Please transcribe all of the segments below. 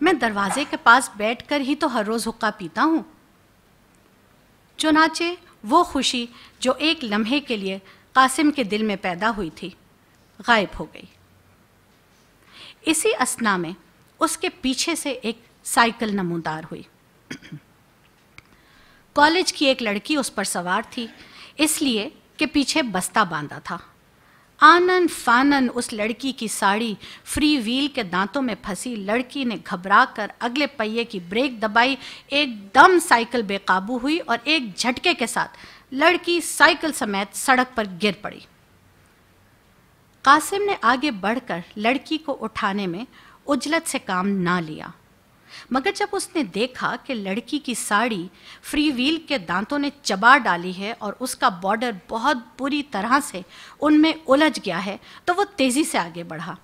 میں دروازے کے پاس بیٹھ کر ہی تو ہر روز حقہ پیتا ہوں۔ چنانچہ وہ خوشی جو ایک لمحے کے لیے قاسم کے دل میں پیدا ہوئی تھی غائب ہو گئی۔ اسی اثنا میں اس کے پیچھے سے ایک سائیکل نمودار ہوئی۔ کالج کی ایک لڑکی اس پر سوار تھی، اس لیے کہ پیچھے بستہ باندھا تھا۔ آنن فانن اس لڑکی کی ساڑی فری ویل کے دانتوں میں پھنسی، لڑکی نے گھبرا کر اگلے پہیے کی بریک دبائی، ایک دم سائیکل بے قابو ہوئی اور ایک جھٹکے کے ساتھ لڑکی سائیکل سمیت سڑک پر گر پڑی۔ قاسم نے آگے بڑھ کر لڑکی کو اٹھانے میں عجلت سے کام نہ لیا، مگر جب اس نے دیکھا کہ لڑکی کی ساڑی فری ویل کے دانتوں نے چبا ڈالی ہے اور اس کا بارڈر بہت بری طرح سے ان میں الجھ گیا ہے تو وہ تیزی سے آگے بڑھا۔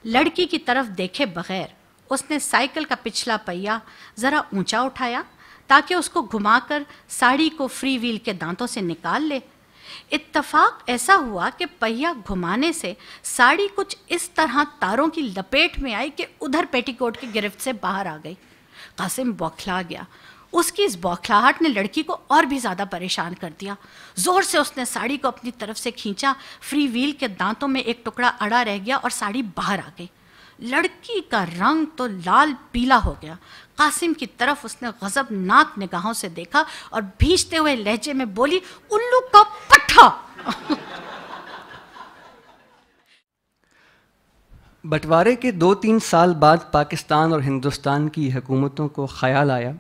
لڑکی کی طرف دیکھے بغیر اس نے سائیکل کا پچھلا پہیہ ذرا اونچا اٹھایا تاکہ اس کو گھما کر ساڑی کو فری ویل کے دانتوں سے نکال لے۔ اتفاق ایسا ہوا کہ پہیہ گھمانے سے ساڑی کچھ اس طرح تاروں کی لپیٹ میں آئی کہ ادھر پیٹی کوٹ کی گرفت سے باہر آ گئی۔ قاسم بوکھلا گیا۔ اس کی اس بوکھلاہٹ نے لڑکی کو اور بھی زیادہ پریشان کر دیا۔ زور سے اس نے ساڑی کو اپنی طرف سے کھینچا، فری ویل کے دانتوں میں ایک ٹکڑا اڑا رہ گیا اور ساڑی باہر آ گئی۔ لڑکی کا رنگ تو لال پیلا ہو گیا۔ قاسم کی طرف اس نے غضبناک نگاہوں سے دیکھا اور بھیجتے ہوئے لہجے میں بولی، الو کا پٹھا۔ بٹوارے کے 2-3 سال بعد پاکستان اور ہندوستان کی حکومتوں کو خیال آیا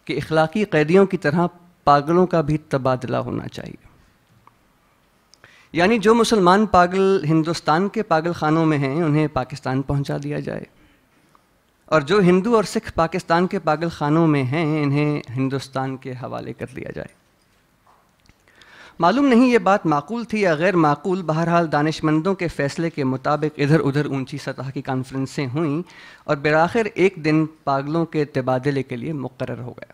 کہ اخلاقی قیدیوں کی طرح پاگلوں کا بھی تبادلہ ہونا چاہیے، یعنی جو مسلمان پاگل ہندوستان کے پاگل خانوں میں ہیں انہیں پاکستان پہنچا دیا جائے، اور جو ہندو اور سکھ پاکستان کے پاگل خانوں میں ہیں انہیں ہندوستان کے حوالے کر دیا جائے۔ معلوم نہیں یہ بات معقول تھی یا غیر معقول، بہرحال دانش مندوں کے فیصلے کے مطابق ادھر ادھر اونچی سطح کی کانفرنسیں ہوئیں اور بالآخر ایک دن پاگلوں کے تبادلے کے لیے مقرر ہو گیا۔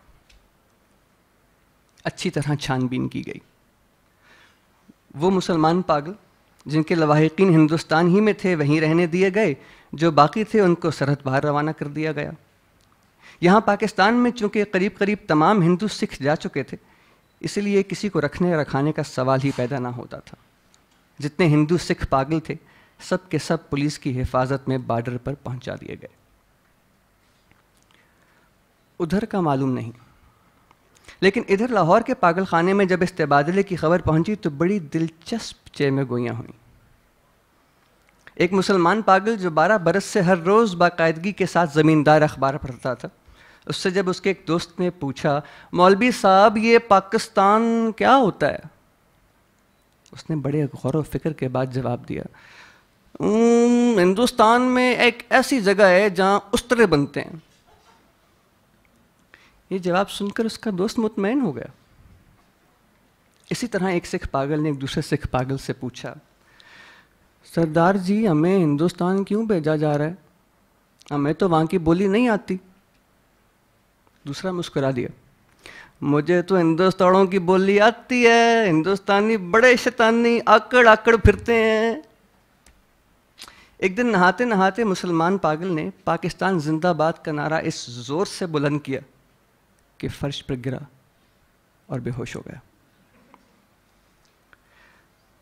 اچھی طرح چھان بین کی گئی۔ وہ مسلمان پاگل جن کے لواحقین ہندوستان ہی میں تھے وہیں رہنے دیے گئے، جو باقی تھے ان کو سرحد باہر روانہ کر دیا گیا۔ یہاں پاکستان میں چونکہ قریب قریب تمام ہندو سکھ جا چکے تھے، اس لیے کسی کو رکھنے رکھانے کا سوال ہی پیدا نہ ہوتا تھا۔ جتنے ہندو سکھ پاگل تھے سب کے سب پولیس کی حفاظت میں بارڈر پر پہنچا دیے گئے۔ ادھر کا معلوم نہیں، لیکن ادھر لاہور کے پاگل خانے میں جب اس تبادلے کی خبر پہنچی تو بڑی دلچسپ چیمے گوئیاں ہوئیں۔ ایک مسلمان پاگل جو 12 برس سے ہر روز باقاعدگی کے ساتھ زمیندار اخبار پڑھتا تھا، اس سے جب اس کے ایک دوست نے پوچھا، مولوی صاحب یہ پاکستان کیا ہوتا ہے؟ اس نے بڑے غور و فکر کے بعد جواب دیا، ہندوستان میں ایک ایسی جگہ ہے جہاں استرے بنتے ہیں۔ یہ جواب سن کر اس کا دوست مطمئن ہو گیا۔ اسی طرح ایک سکھ پاگل نے ایک دوسرے سکھ پاگل سے پوچھا، سردار جی ہمیں ہندوستان کیوں بھیجا جا رہا ہے؟ ہمیں تو وہاں کی بولی نہیں آتی۔ دوسرا مسکرا دیا، مجھے تو ہندوستانیوں کی بولی آتی ہے، ہندوستانی بڑے شیطانی آکڑ آکڑ پھرتے ہیں۔ ایک دن نہاتے نہاتے مسلمان پاگل نے پاکستان زندہ باد کا نعرہ اس زور سے بلند کیا کہ فرش پر گرا اور بے ہوش ہو گیا۔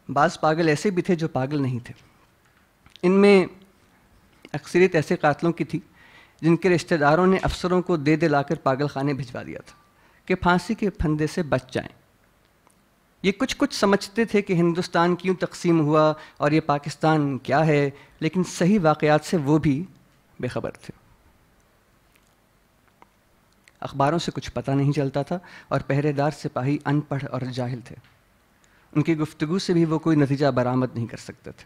بعض پاگل ایسے بھی تھے جو پاگل نہیں تھے۔ ان میں اکثریت ایسے قاتلوں کی تھی جن کے رشتہ داروں نے افسروں کو دے دلا کر پاگل خانے بھجوا دیا تھا کہ پھانسی کے پھندے سے بچ جائیں۔ یہ کچھ سمجھتے تھے کہ ہندوستان کیوں تقسیم ہوا اور یہ پاکستان کیا ہے، لیکن صحیح واقعات سے وہ بھی بے خبر تھے۔ اخباروں سے کچھ پتہ نہیں چلتا تھا اور پہرے دار سپاہی ان پڑھ اور جاہل تھے۔ ان کی گفتگو سے بھی وہ کوئی نتیجہ برآمد نہیں کر سکتے تھے۔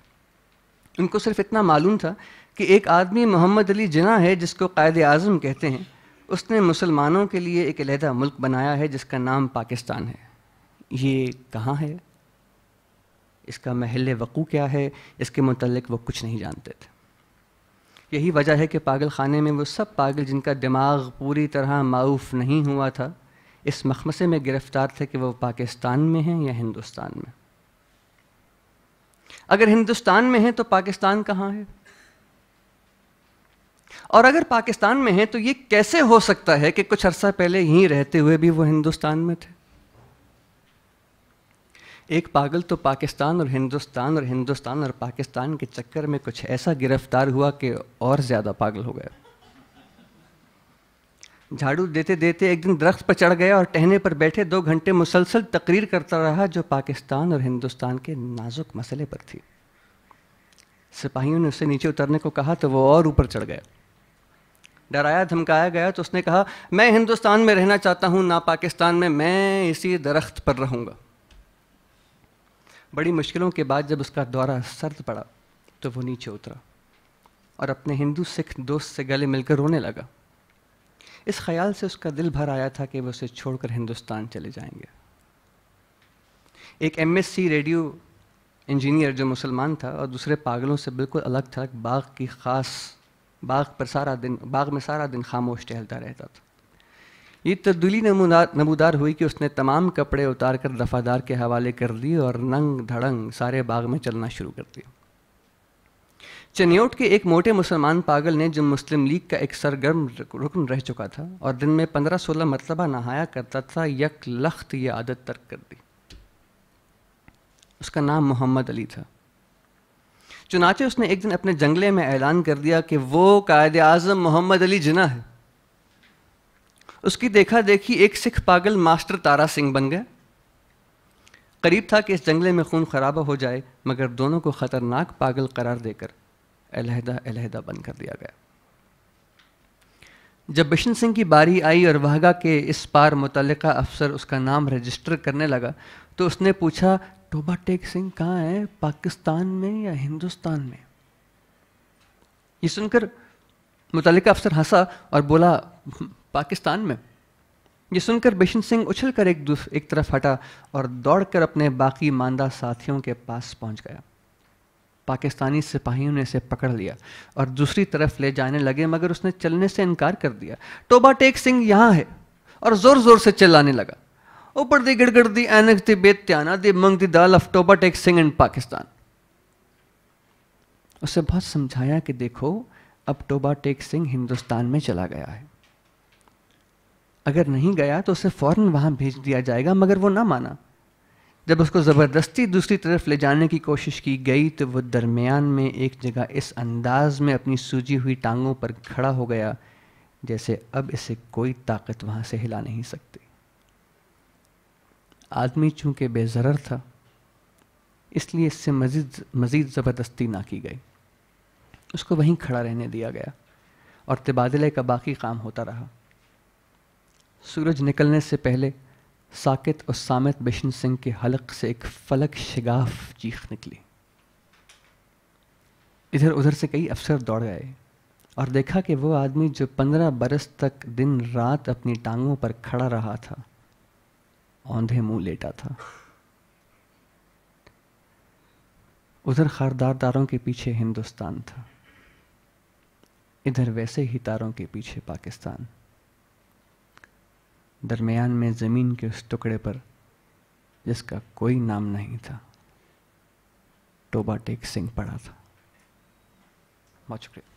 ان کو صرف اتنا معلوم تھا کہ ایک آدمی محمد علی جناح ہے جس کو قائد اعظم کہتے ہیں، اس نے مسلمانوں کے لیے ایک علیحدہ ملک بنایا ہے جس کا نام پاکستان ہے۔ یہ کہاں ہے، اس کا محل وقوع کیا ہے، اس کے متعلق وہ کچھ نہیں جانتے تھے۔ یہی وجہ ہے کہ پاگل خانے میں وہ سب پاگل جن کا دماغ پوری طرح معاف نہیں ہوا تھا اس مخمصے میں گرفتار تھے کہ وہ پاکستان میں ہیں یا ہندوستان میں۔ اگر ہندوستان میں ہیں تو پاکستان کہاں ہے؟ اور اگر پاکستان میں ہیں تو یہ کیسے ہو سکتا ہے کہ کچھ عرصہ پہلے یہیں رہتے ہوئے بھی وہ ہندوستان میں تھے؟ ایک پاگل تو پاکستان اور پاکستان کے چکر میں کچھ ایسا گرفتار ہوا کہ اور زیادہ پاگل ہو گیا. جھاڑو دیتے دیتے ایک دن درخت پر چڑھ گیا اور ٹہنے پر بیٹھے 2 گھنٹے مسلسل تقریر کرتا رہا جو پاکستان اور ہندوستان کے نازک مسئلے پر تھی. سپاہیوں نے اسے نیچے اترنے کو کہا تو وہ اور اوپر چڑھ گیا. ڈرایا دھمکایا گیا تو اس نے کہا میں ہندوستان میں رہنا چاہتا ہوں نہ پاکستان میں اسی درخت پر رہوں گا. بڑی مشکلوں کے بعد جب اس کا دورہ سرد پڑا تو وہ نیچے اترا اور اپنے ہندو سکھ دوست سے گلے مل کر رونے لگا. اس خیال سے اس کا دل بھر آیا تھا کہ وہ اسے چھوڑ کر ہندوستان چلے جائیں گے. ایک MSc ریڈیو انجینئر جو مسلمان تھا اور دوسرے پاگلوں سے بالکل الگ تھا باغ میں سارا دن خاموش ٹہلتا رہتا تھا. یہ تبدیلی نمودار ہوئی کہ اس نے تمام کپڑے اتار کر دفادار کے حوالے کر دی اور ننگ دھڑنگ سارے باغ میں چلنا شروع کر دیا. چنیوٹ کے ایک موٹے مسلمان پاگل نے جو مسلم لیگ کا ایک سرگرم رکن رہ چکا تھا اور دن میں 15-16 مرتبہ نہایا کرتا تھا یک لخت یہ عادت ترک کر دی. اس کا نام محمد علی تھا. چنانچہ اس نے ایک دن اپنے جنگلے میں اعلان کر دیا کہ وہ قائد اعظم محمد علی جناح ہے. اس کی دیکھا دیکھی ایک سکھ پاگل ماسٹر تارا سنگھ بن گیا. قریب تھا کہ اس جنگلے میں خون خرابہ ہو جائے مگر دونوں کو خطرناک پاگل قرار دے کر علیحدہ بند کر دیا گیا. جب بشن سنگھ کی باری آئی اور واہگہ کے اس پار متعلقہ افسر اس کا نام رجسٹر کرنے لگا تو اس نے پوچھا ٹوبا ٹیک سنگھ کہاں ہے، پاکستان میں یا ہندوستان میں؟ یہ سن کر متعلقہ افسر ہنسا اور بولا پاکستان میں. یہ سن کر بشن سنگھ اچھل کر ایک طرف ہٹا اور دوڑ کر اپنے باقی ماندہ ساتھیوں کے پاس پہنچ گیا. پاکستانی سپاہیوں نے اسے پکڑ لیا اور دوسری طرف لے جانے لگے مگر اس نے چلنے سے انکار کر دیا. ٹوبا ٹیک سنگھ یہاں ہے، اور زور زور سے چلانے لگا اوپر دی گڑگڑ دی اینک دی بیتیانا دی منگ دی دال آف ٹوبا ٹیک سنگھ ان پاکستان. اسے بہت سمجھایا کہ دیکھو اب ٹوبا ٹیک سنگھ ہندوستان میں چلا گیا ہے، اگر نہیں گیا تو اسے فوراً وہاں بھیج دیا جائے گا مگر وہ نہ مانا. جب اس کو زبردستی دوسری طرف لے جانے کی کوشش کی گئی تو وہ درمیان میں ایک جگہ اس انداز میں اپنی سوجی ہوئی ٹانگوں پر کھڑا ہو گیا جیسے اب اسے کوئی طاقت وہاں سے ہلا نہیں سکتی. آدمی چونکہ بے ضرر تھا اس لیے اس سے مزید زبردستی نہ کی گئی. اس کو وہیں کھڑا رہنے دیا گیا اور تبادلے کا باقی کام ہوتا رہا. سورج نکلنے سے پہلے ساکت اور صامت بشن سنگھ کے حلق سے ایک فلک شگاف چیخ نکلی. ادھر ادھر سے کئی افسر دوڑ گئے اور دیکھا کہ وہ آدمی جو 15 برس تک دن رات اپنی ٹانگوں پر کھڑا رہا تھا اوندھے منہ لیٹا تھا. ادھر خاردار داروں کے پیچھے ہندوستان تھا، ادھر ویسے ہی تاروں کے پیچھے پاکستان. درمیان میں زمین کے اس ٹکڑے پر جس کا کوئی نام نہیں تھا ٹوبا ٹیک سنگھ پڑا تھا. بہت شکریہ.